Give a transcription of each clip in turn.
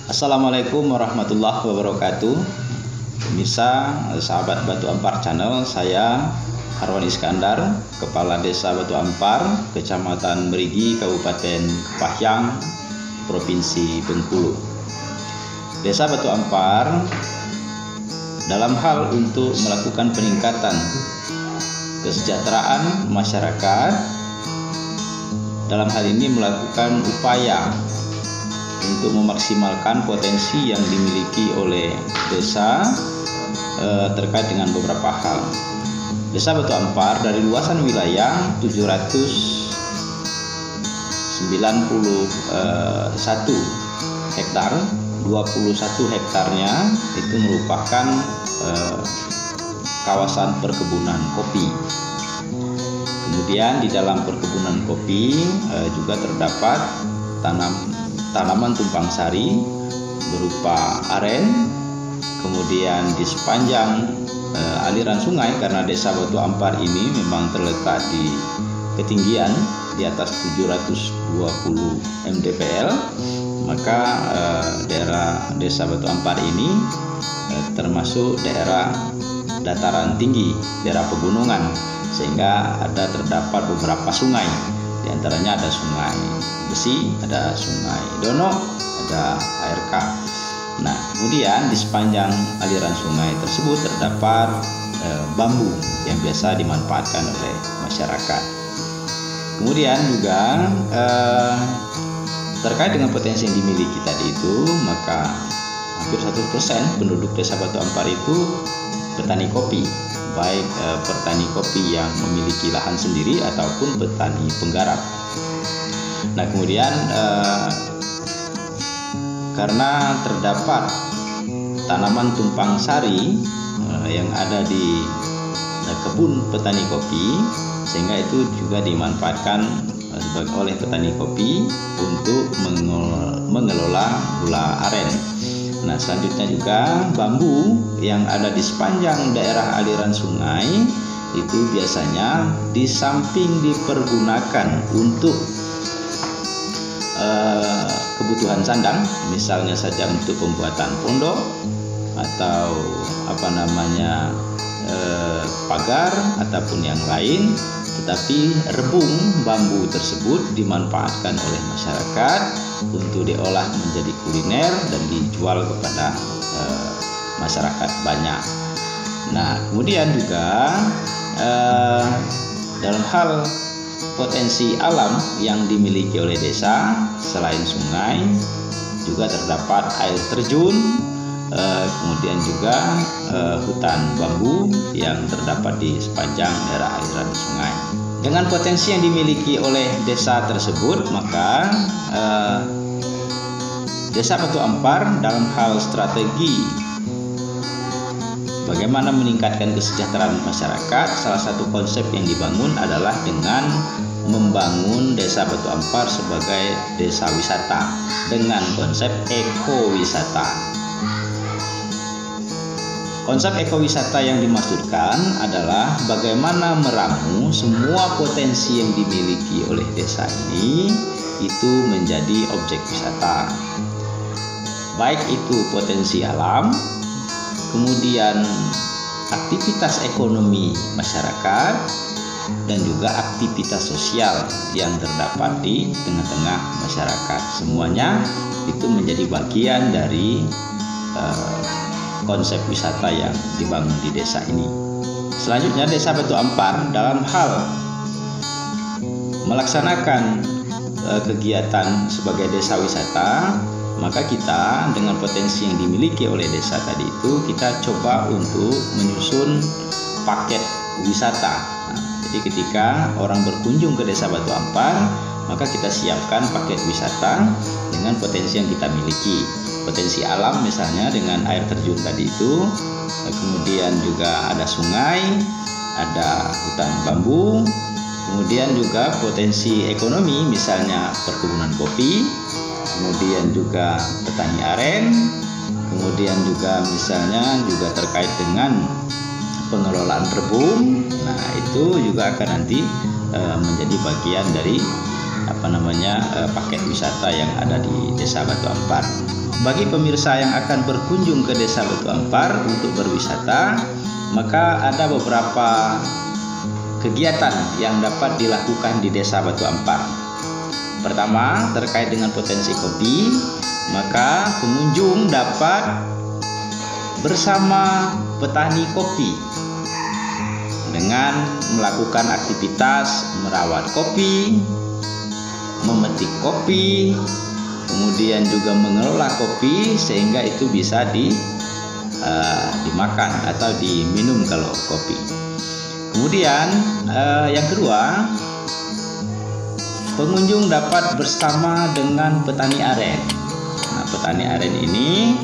Assalamualaikum warahmatullahi wabarakatuh. Pemirsa, sahabat Batu Ampar Channel, saya Harwan Iskandar, Kepala Desa Batu Ampar, Kecamatan Merigi, Kabupaten Kepahyang, Provinsi Bengkulu. Desa Batu Ampar dalam hal untuk melakukan peningkatan kesejahteraan masyarakat, dalam hal ini melakukan upaya untuk memaksimalkan potensi yang dimiliki oleh desa terkait dengan beberapa hal. Desa Batu Ampar dari luasan wilayah 791 hektar, 21 hektarnya itu merupakan kawasan perkebunan kopi. Kemudian di dalam perkebunan kopi juga terdapat tanaman tumpang sari berupa aren. Kemudian di sepanjang aliran sungai, karena Desa Batu Ampar ini memang terletak di ketinggian di atas 720 mdpl, maka daerah Desa Batu Ampar ini termasuk daerah dataran tinggi, daerah pegunungan, sehingga terdapat beberapa sungai. Di antaranya ada Sungai Besi, ada Sungai Dono, ada ARK. Nah, kemudian di sepanjang aliran sungai tersebut terdapat bambu yang biasa dimanfaatkan oleh masyarakat. Kemudian juga terkait dengan potensi yang dimiliki tadi itu, maka hampir 1% penduduk Desa Batu Ampar itu petani kopi, baik petani kopi yang memiliki lahan sendiri ataupun petani penggarap. Nah, kemudian karena terdapat tanaman tumpang sari yang ada di kebun petani kopi, sehingga itu juga dimanfaatkan oleh petani kopi untuk mengelola gula aren. Nah, selanjutnya juga bambu yang ada di sepanjang daerah aliran sungai itu biasanya di samping dipergunakan untuk kebutuhan sandang, misalnya saja untuk pembuatan pondok atau pagar ataupun yang lain, tetapi rebung bambu tersebut dimanfaatkan oleh masyarakat untuk diolah menjadi kuliner dan dijual kepada masyarakat banyak. Nah, kemudian juga dalam hal potensi alam yang dimiliki oleh desa, selain sungai juga terdapat air terjun, kemudian juga hutan bambu yang terdapat di sepanjang daerah aliran sungai. Dengan potensi yang dimiliki oleh desa tersebut, maka Desa Batu Ampar dalam hal strategi bagaimana meningkatkan kesejahteraan masyarakat, salah satu konsep yang dibangun adalah dengan membangun Desa Batu Ampar sebagai desa wisata dengan konsep ekowisata. Konsep ekowisata yang dimaksudkan adalah bagaimana meramu semua potensi yang dimiliki oleh desa ini itu menjadi objek wisata. Baik itu potensi alam, kemudian aktivitas ekonomi masyarakat, dan juga aktivitas sosial yang terdapat di tengah-tengah masyarakat. Semuanya itu menjadi bagian dari konsep wisata yang dibangun di desa ini. Selanjutnya, Desa Batu Ampar dalam hal melaksanakan kegiatan sebagai desa wisata, maka kita dengan potensi yang dimiliki oleh desa tadi itu, kita coba untuk menyusun paket wisata. Nah, jadi ketika orang berkunjung ke Desa Batu Ampar, maka kita siapkan paket wisata dengan potensi yang kita miliki. Potensi alam misalnya dengan air terjun tadi itu, kemudian juga ada sungai, ada hutan bambu, kemudian juga potensi ekonomi misalnya perkebunan kopi, kemudian juga petani aren, kemudian juga misalnya juga terkait dengan pengelolaan rebung. Nah, itu juga akan nanti menjadi bagian dari paket wisata yang ada di Desa Batu Ampar. Bagi pemirsa yang akan berkunjung ke Desa Batu Ampar untuk berwisata, maka ada beberapa kegiatan yang dapat dilakukan di Desa Batu Ampar. Pertama, terkait dengan potensi kopi, maka pengunjung dapat bersama petani kopi dengan melakukan aktivitas merawat kopi, memetik kopi, kemudian juga mengelola kopi sehingga itu bisa dimakan atau diminum kalau kopi. Kemudian yang kedua, pengunjung dapat bersama dengan petani aren. Nah, petani aren ini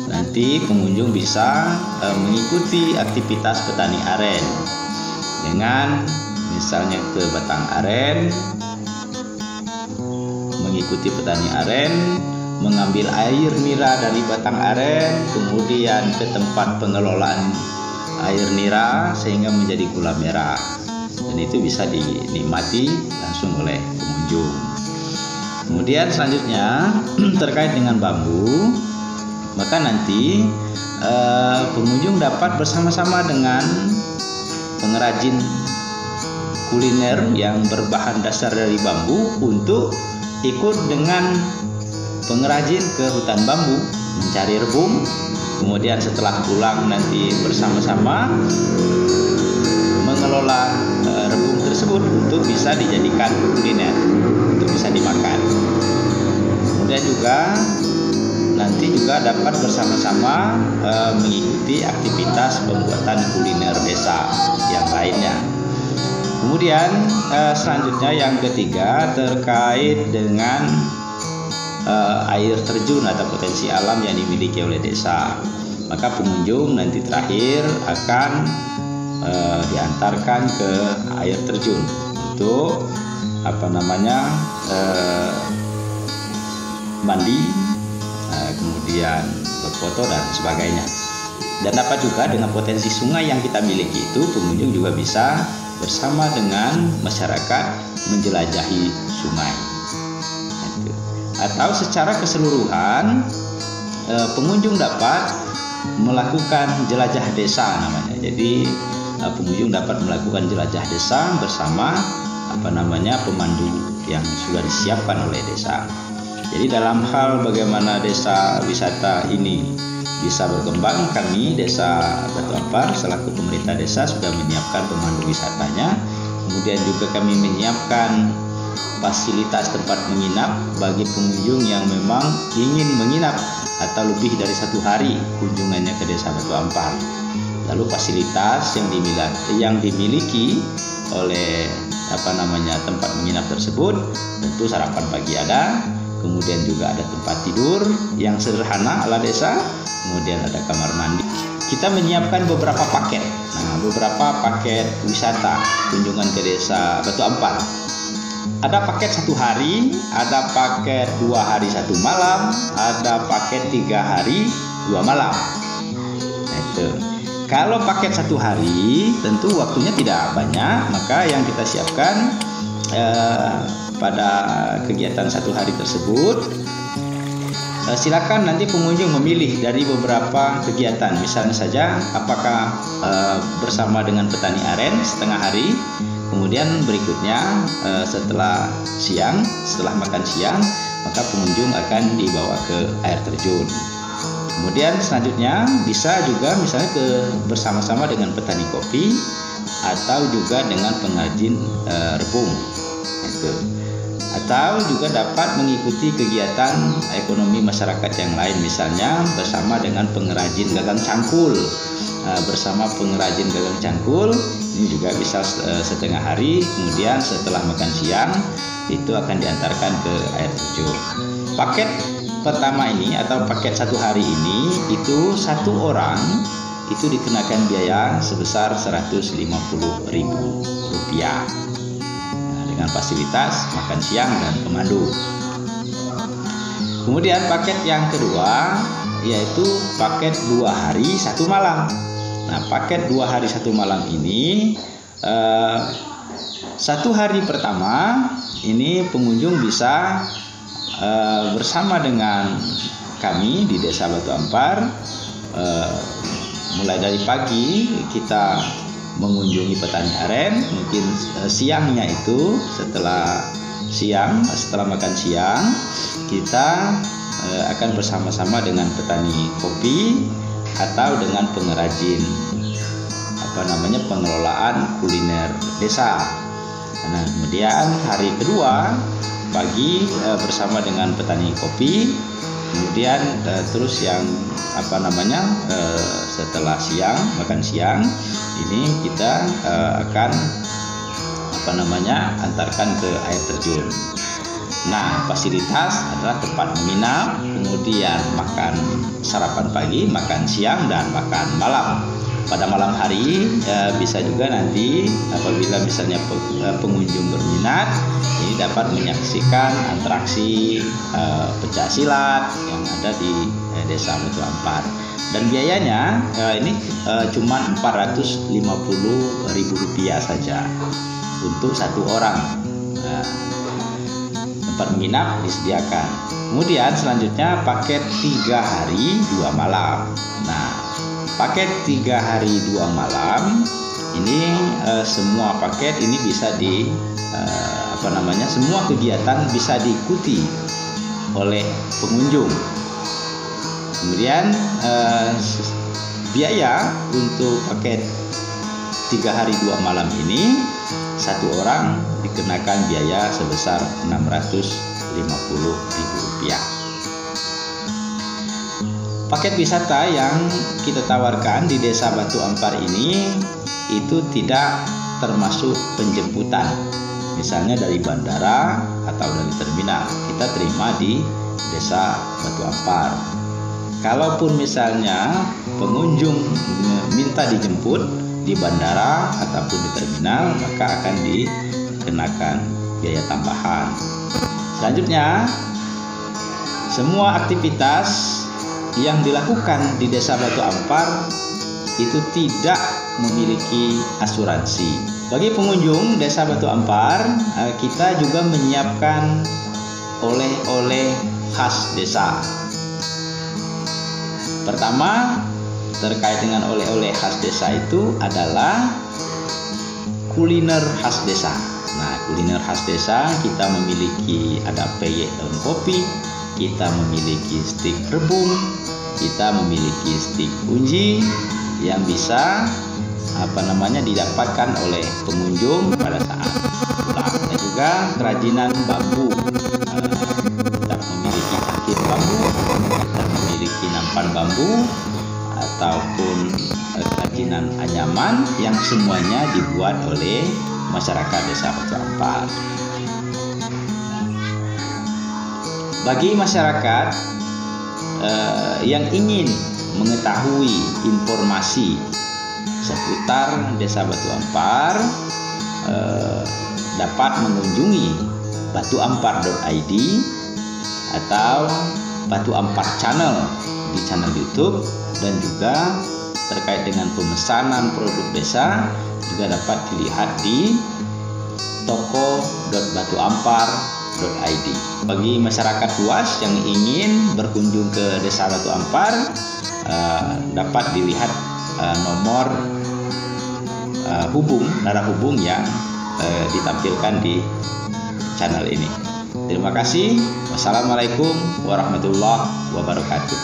nanti pengunjung bisa mengikuti aktivitas petani aren dengan misalnya ke batang aren, mengikuti petani aren, mengambil air nira dari batang aren, kemudian ke tempat pengelolaan air nira sehingga menjadi gula merah, dan itu bisa dinikmati langsung oleh pengunjung. Kemudian selanjutnya terkait dengan bambu, maka nanti pengunjung dapat bersama-sama dengan pengrajin kuliner yang berbahan dasar dari bambu untuk ikut dengan pengrajin ke hutan bambu mencari rebung. Kemudian setelah pulang nanti bersama-sama mengelola rebung tersebut untuk bisa dijadikan kuliner, untuk bisa dimakan. Kemudian juga nanti juga dapat bersama-sama mengikuti aktivitas pembuatan kuliner desa yang lainnya. Kemudian selanjutnya yang ketiga terkait dengan air terjun atau potensi alam yang dimiliki oleh desa. Maka pengunjung nanti terakhir akan diantarkan ke air terjun untuk mandi, kemudian berfoto dan sebagainya. Dan dapat juga dengan potensi sungai yang kita miliki itu, pengunjung juga bisa bersama dengan masyarakat menjelajahi sungai. Atau secara keseluruhan pengunjung dapat melakukan jelajah desa namanya. Jadi pengunjung dapat melakukan jelajah desa bersama pemandu yang sudah disiapkan oleh desa. Jadi dalam hal bagaimana desa wisata ini bisa berkembang, kami Desa Batu Ampar selaku pemerintah desa sudah menyiapkan pemandu wisatanya. Kemudian juga kami menyiapkan fasilitas tempat menginap bagi pengunjung yang memang ingin menginap atau lebih dari 1 hari kunjungannya ke Desa Batu Ampar. Lalu fasilitas yang dimiliki oleh tempat menginap tersebut, tentu sarapan pagi ada, kemudian juga ada tempat tidur yang sederhana ala desa, kemudian ada kamar mandi. Kita menyiapkan beberapa paket. Beberapa paket wisata kunjungan ke Desa Batu Ampar. Ada paket 1 hari, ada paket 2 hari 1 malam, ada paket 3 hari 2 malam. Itu. Kalau paket 1 hari, tentu waktunya tidak banyak, maka yang kita siapkan pada kegiatan 1 hari tersebut, silakan nanti pengunjung memilih dari beberapa kegiatan. Misalnya saja, apakah bersama dengan petani aren setengah hari. Kemudian berikutnya setelah makan siang, maka pengunjung akan dibawa ke air terjun. Kemudian selanjutnya bisa juga misalnya bersama-sama dengan petani kopi atau juga dengan pengrajin rebung. Atau juga dapat mengikuti kegiatan ekonomi masyarakat yang lain, misalnya bersama dengan pengrajin gagang cangkul. Bersama pengrajin gagang cangkul ini juga bisa setengah hari, kemudian setelah makan siang itu akan diantarkan ke air terjun. Paket pertama ini atau paket 1 hari ini itu 1 orang itu dikenakan biaya sebesar Rp150.000 dengan fasilitas makan siang dan pemandu. Kemudian paket yang kedua yaitu paket 2 hari 1 malam. Nah, paket 2 hari 1 malam ini 1 hari pertama ini pengunjung bisa bersama dengan kami di Desa Batu Ampar. Mulai dari pagi kita mengunjungi petani aren, mungkin siangnya itu setelah makan siang kita akan bersama-sama dengan petani kopi atau dengan pengrajin pengelolaan kuliner desa. Nah, kemudian hari kedua pagi bersama dengan petani kopi, kemudian terus yang setelah makan siang ini kita akan antarkan ke air terjun. Nah, fasilitas adalah tempat menginap, kemudian makan sarapan pagi, makan siang, dan makan malam. Pada malam hari bisa juga nanti apabila misalnya pengunjung berminat, ini dapat menyaksikan atraksi pencak silat yang ada di Desa Batu Ampar. Dan biayanya ini cuma Rp450.000 saja untuk satu orang. Tempat menginap disediakan. Kemudian selanjutnya paket 3 hari 2 malam. Nah, paket 3 hari 2 malam ini semua paket ini bisa semua kegiatan bisa diikuti oleh pengunjung. Kemudian biaya untuk paket 3 hari 2 malam ini satu orang dikenakan biaya sebesar Rp650.000. Paket wisata yang kita tawarkan di Desa Batu Ampar ini itu tidak termasuk penjemputan. Misalnya dari bandara atau dari terminal, kita terima di Desa Batu Ampar. Kalaupun misalnya pengunjung minta dijemput di bandara ataupun di terminal, maka akan dikenakan biaya tambahan. Selanjutnya, semua aktivitas yang dilakukan di Desa Batu Ampar itu tidak memiliki asuransi. Bagi pengunjung Desa Batu Ampar, kita juga menyiapkan oleh-oleh khas desa. Pertama, terkait dengan oleh-oleh khas desa itu adalah kuliner khas desa. Nah, kuliner khas desa kita memiliki ada peyek daun kopi, kita memiliki stik rebung, kita memiliki stik unji yang bisa didapatkan oleh pengunjung pada saat pulang. Dan juga kerajinan bambu. Kita memiliki akir bambu, kita memiliki nampan bambu, ataupun kerajinan anyaman yang semuanya dibuat oleh masyarakat Desa Batu Ampar. Bagi masyarakat yang ingin mengetahui informasi seputar Desa Batu Ampar, dapat mengunjungi batuampar.id atau Batu Ampar Channel di channel YouTube, dan juga terkait dengan pemesanan produk desa juga dapat dilihat di toko.batuampar.id. Bagi masyarakat luas yang ingin berkunjung ke Desa Batu Ampar, dapat dilihat nomor darah hubung yang ditampilkan di channel ini. Terima kasih. Wassalamualaikum warahmatullahi wabarakatuh.